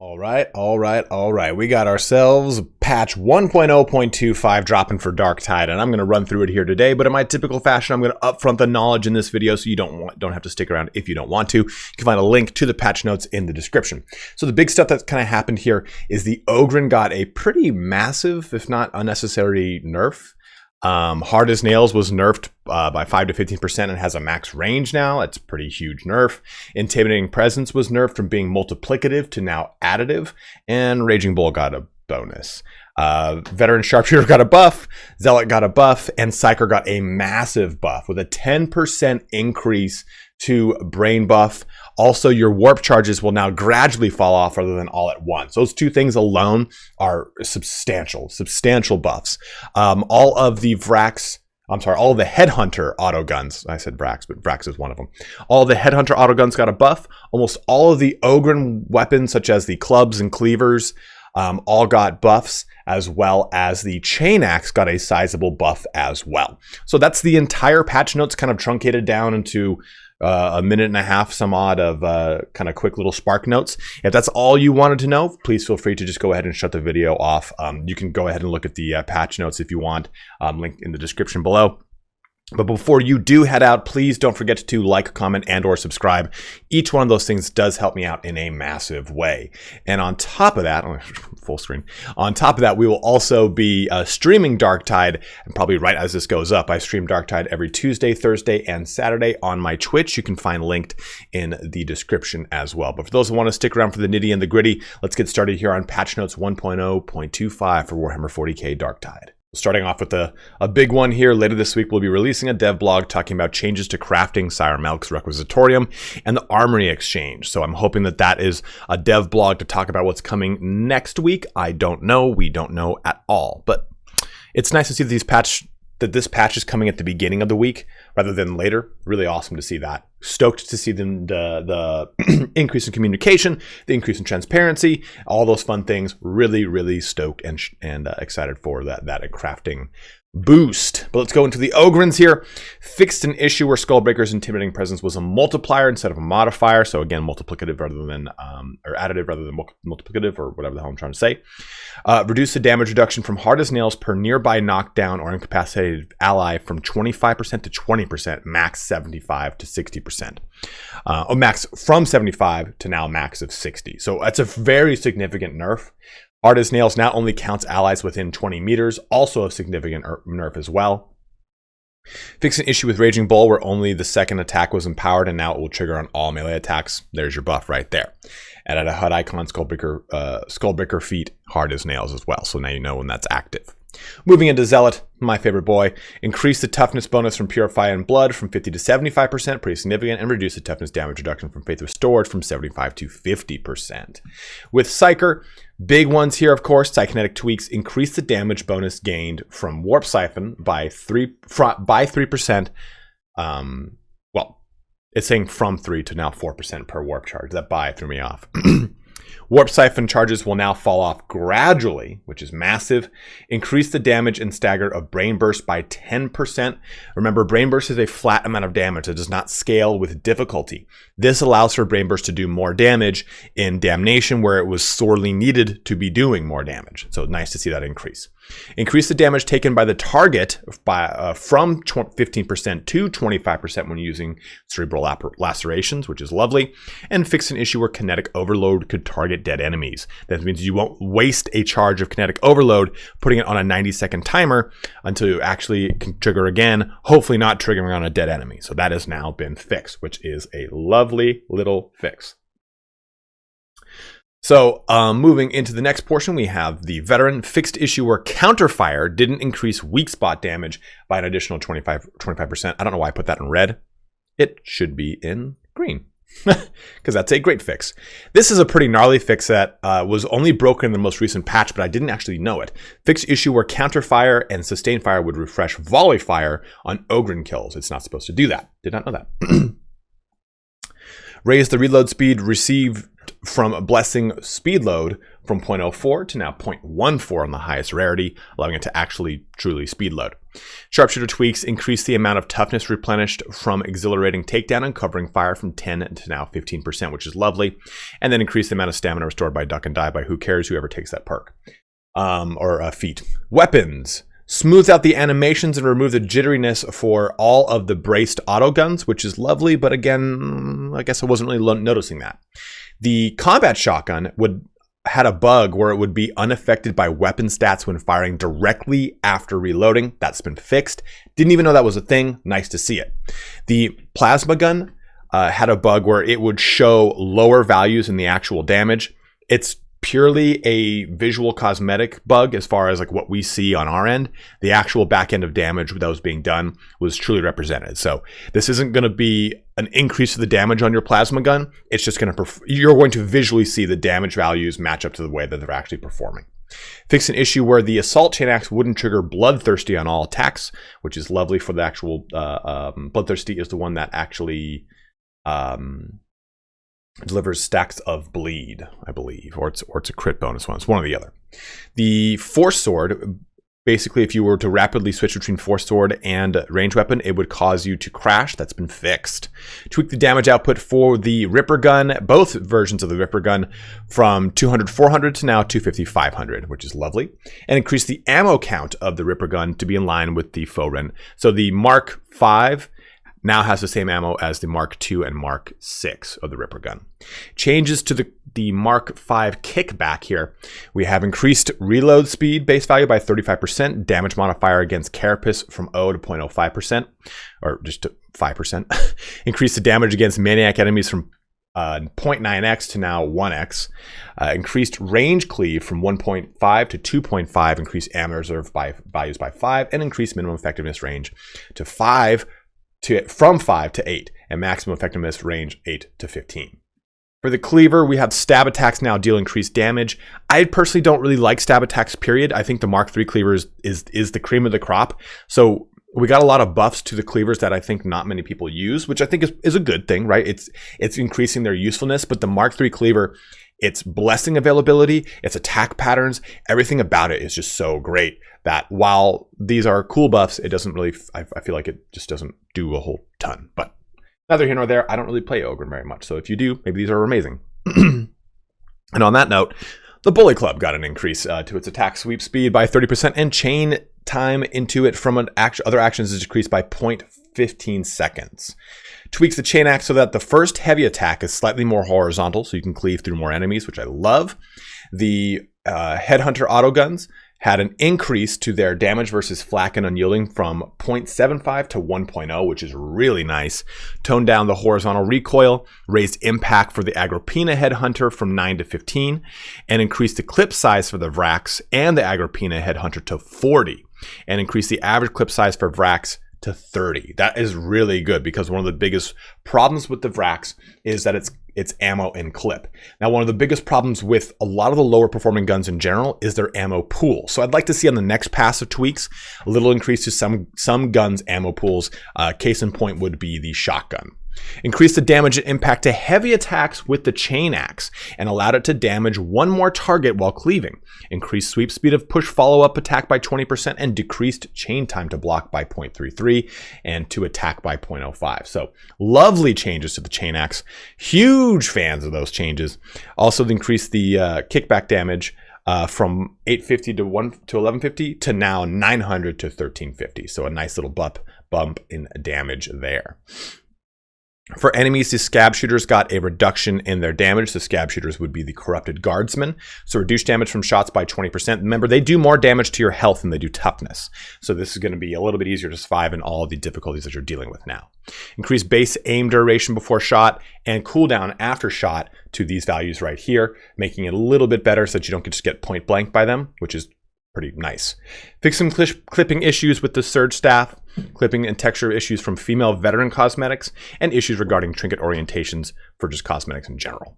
All right. We got ourselves patch 1.0.25 dropping for Darktide, and I'm going to run through it here today. But in my typical fashion, I'm going to upfront the knowledge in this video, so you don't have to stick around if you don't want to. You can find a link to the patch notes in the description. So the big stuff that's kind of happened here is the Ogryn got a pretty massive, if not unnecessary, nerf. Hard as Nails was nerfed by 5 to 15% and has a max range now. That's a pretty huge nerf. Intimidating Presence was nerfed from being multiplicative to now additive. And Raging Bull got a bonus. Veteran Sharpshooter got a buff, Zealot got a buff, and Psyker got a massive buff with a 10% increase to brain buff. Also, your warp charges will now gradually fall off rather than all at once. Those two things alone are substantial buffs. All of the Headhunter autoguns, I said Vrax, but Vrax is one of them. All the Headhunter autoguns got a buff. Almost all of the Ogryn weapons, such as the clubs and cleavers, all got buffs, as well as the Chainaxe got a sizable buff as well. So that's the entire patch notes kind of truncated down into a minute and a half, some odd of kind of quick little spark notes. If that's all you wanted to know, please feel free to just go ahead and shut the video off. You can go ahead and look at the patch notes if you want, linked in the description below. But before you do head out, please don't forget to like, comment, and or subscribe. Each one of those things does help me out in a massive way. And on top of that, full screen. On top of that, we will also be streaming Darktide, and probably right as this goes up. I stream Darktide every Tuesday, Thursday, and Saturday on my Twitch. You can find linked in the description as well. But for those who want to stick around for the nitty and the gritty, let's get started here on patch notes 1.0.25 for Warhammer 40k Darktide. Starting off with a big one here. Later this week, we'll be releasing a dev blog talking about changes to crafting Sire Melk's Requisitorium and the Armory Exchange. So I'm hoping that that is a dev blog to talk about what's coming next week. I don't know. We don't know at all. But it's nice to see that this patch is coming at the beginning of the week rather than later. Really awesome to see that. Stoked to see the increase in communication, the increase in transparency, all those fun things. Really stoked and excited for that crafting boost. But let's go into the Ogryns here. Fixed an issue where Skullbreaker's Intimidating Presence was a multiplier instead of a modifier. So again, multiplicative rather than, or additive rather than multiplicative, or whatever the hell I'm trying to say. Reduce the damage reduction from Hard as Nails per nearby knockdown or incapacitated ally from 25% to 20%, max 75 to 60%. Max from 75 to now max of 60. So that's a very significant nerf. Hard as Nails now only counts allies within 20 meters, also a significant nerf as well. Fix an issue with Raging Bull where only the second attack was empowered, and now it will trigger on all melee attacks. There's your buff right there. And at a HUD icon, Skullbreaker feat, Hard as Nails as well. So now you know when that's active. Moving into Zealot, my favorite boy. Increase the toughness bonus from Purify and Blood from 50 to 75%, pretty significant, and reduce the toughness damage reduction from Faith Restored from 75 to 50%. With Psyker, big ones here, of course. Psykinetic tweaks increase the damage bonus gained from Warp Siphon by 3%. Well, it's saying from 3 to now 4% per warp charge. That by threw me off. Warp Siphon charges will now fall off gradually, which is massive. Increase the damage and stagger of Brain Burst by 10%. Remember, Brain Burst is a flat amount of damage that does not scale with difficulty. This allows for Brain Burst to do more damage in Damnation, where it was sorely needed to be doing more damage. So nice to see that increase. Increase the damage taken by the target from 15% to 25% when using Cerebral Lacerations, which is lovely. And fix an issue where Kinetic Overload could target dead enemies. That means you won't waste a charge of Kinetic Overload putting it on a 90-second timer until you actually can trigger again, hopefully not triggering on a dead enemy. So that has now been fixed, which is a lovely little fix. So moving into the next portion, we have the Veteran. Fixed issue where Counterfire didn't increase weak spot damage by an additional 25%. I don't know why I put that in red. It should be in green because that's a great fix. This is a pretty gnarly fix that was only broken in the most recent patch, but I didn't actually know it. Fixed issue where Counterfire and Sustain Fire would refresh Volley Fire on Ogryn kills. It's not supposed to do that. Did not know that. Raise the reload speed received from Blessing speed load from 0.04 to now 0.14 on the highest rarity, allowing it to actually truly speed load. Sharpshooter tweaks increase the amount of toughness replenished from exhilarating takedown and covering fire from 10 to now 15%, which is lovely. And then increase the amount of stamina restored by duck and die by who cares, whoever takes that perk. Or feat. Weapons. Smooth out the animations and remove the jitteriness for all of the braced autoguns, which is lovely, but again, I guess I wasn't really noticing that. The combat shotgun had a bug where it would be unaffected by weapon stats when firing directly after reloading. That's been fixed. Didn't even know that was a thing. Nice to see it. The plasma gun had a bug where it would show lower values in the actual damage. It's purely a visual cosmetic bug as far as like what we see on our end. The actual back end of damage that was being done was truly represented. So this isn't going to be an increase of the damage on your plasma gun. It's just going to you're going to visually see the damage values match up to the way that they're actually performing. Fix an issue where the assault chainaxe wouldn't trigger bloodthirsty on all attacks, which is lovely for the actual bloodthirsty is the one that actually delivers stacks of bleed, I believe, or it's a crit bonus one. It's one or the other. The force sword, basically, if you were to rapidly switch between force sword and range weapon, it would cause you to crash. That's been fixed. Tweak the damage output for the Ripper gun, both versions of the Ripper gun, from 200-400 to now 250-500, which is lovely. And increase the ammo count of the Ripper gun to be in line with the Foren. So the Mark V now has the same ammo as the Mark II and Mark VI of the Ripper gun. Changes to the Mark V kickback here. We have increased reload speed base value by 35%, damage modifier against Carapace from 0 to 0.05%, or just to 5%. Increase the damage against maniac enemies from 0.9x to now 1x. Increased range cleave from 1.5 to 2.5, increased ammo reserve by values by 5, and increased minimum effectiveness range to 5 from 5 to 8, and maximum effectiveness range 8 to 15. For the cleaver, we have stab attacks now deal increased damage. I personally don't really like stab attacks, period. I think the Mark III cleaver is the cream of the crop. So we got a lot of buffs to the cleavers that I think not many people use, which I think is a good thing, right? It's increasing their usefulness, but the Mark III cleaver, its blessing availability, its attack patterns, everything about it is just so great that while these are cool buffs, it doesn't really, I feel like it just doesn't do a whole ton. But neither here nor there, I don't really play Ogryn very much. So if you do, maybe these are amazing. And on that note, the Bully Club got an increase to its attack sweep speed by 30%, and chain time into it from other actions is decreased by 0.15 seconds. Tweaks the chainaxe so that the first heavy attack is slightly more horizontal, so you can cleave through more enemies, which I love. The Headhunter autoguns had an increase to their damage versus flak and unyielding from 0.75 to 1.0, which is really nice. Toned down the horizontal recoil, raised impact for the Agrippina Headhunter from 9 to 15, and increased the clip size for the Vrax and the Agrippina Headhunter to 40, and increased the average clip size for Vrax to 30. That is really good because one of the biggest problems with the Vrax is that it's ammo and clip. Now, one of the biggest problems with a lot of the lower performing guns in general is their ammo pool. So I'd like to see on the next pass of tweaks a little increase to some guns' ammo pools. Case in point would be the shotgun. Increased the damage and impact to heavy attacks with the chainaxe and allowed it to damage one more target while cleaving. Increased sweep speed of push follow-up attack by 20% and decreased chain time to block by 0.33 and to attack by 0.05. So lovely changes to the chainaxe. Huge fans of those changes. Also increased the kickback damage from 850 to 1150 to now 900 to 1350. So a nice little bump in damage there. For enemies, the scab shooters got a reduction in their damage. The scab shooters would be the corrupted guardsmen. So reduce damage from shots by 20%. Remember, they do more damage to your health than they do toughness. So this is going to be a little bit easier to survive in all of the difficulties that you're dealing with now. Increase base aim duration before shot and cooldown after shot to these values right here, making it a little bit better so that you don't just get point blank by them, which is pretty nice. Fix some clipping issues with the surge staff, clipping and texture issues from female veteran cosmetics, and issues regarding trinket orientations for just cosmetics in general.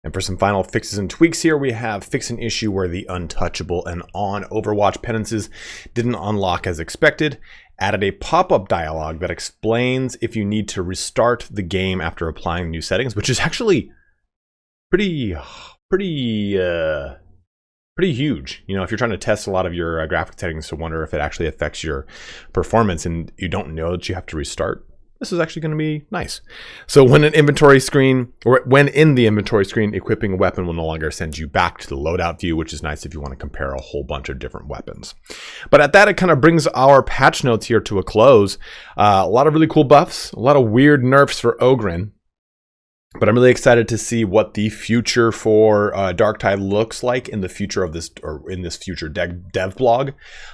And for some final fixes and tweaks here, we have fix an issue where the untouchable and on Overwatch penances didn't unlock as expected. Added a pop-up dialog that explains if you need to restart the game after applying new settings, which is actually pretty pretty huge. You know, if you're trying to test a lot of your graphic settings to wonder if it actually affects your performance and you don't know that you have to restart, this is actually going to be nice. So when in the inventory screen, equipping a weapon will no longer send you back to the loadout view, which is nice if you want to compare a whole bunch of different weapons. But at that, it kind of brings our patch notes here to a close. A lot of really cool buffs, a lot of weird nerfs for Ogryn. But I'm really excited to see what the future for Darktide looks like in the future of this, or in this future dev blog.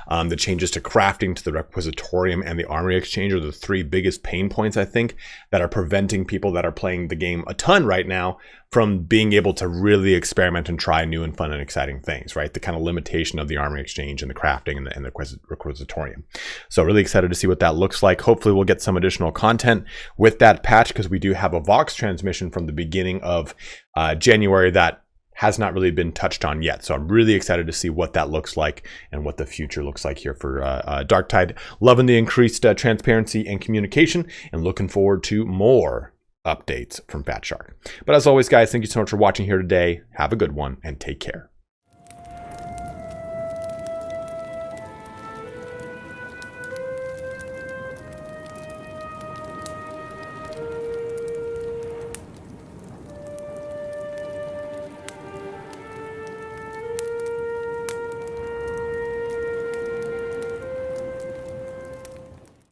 The changes to crafting, to the requisitorium, and the armory exchange are the three biggest pain points, I think, that are preventing people that are playing the game a ton right now from being able to really experiment and try new and fun and exciting things, right? The kind of limitation of the armory exchange and the crafting and the requisitorium. So really excited to see what that looks like. Hopefully we'll get some additional content with that patch, because we do have a Vox transmission from the beginning of January that has not really been touched on yet. So I'm really excited to see what that looks like and what the future looks like here for Darktide. Loving the increased transparency and communication, and looking forward to more updates from Fat Shark. But as always, guys, thank you so much for watching here today. Have a good one and take care.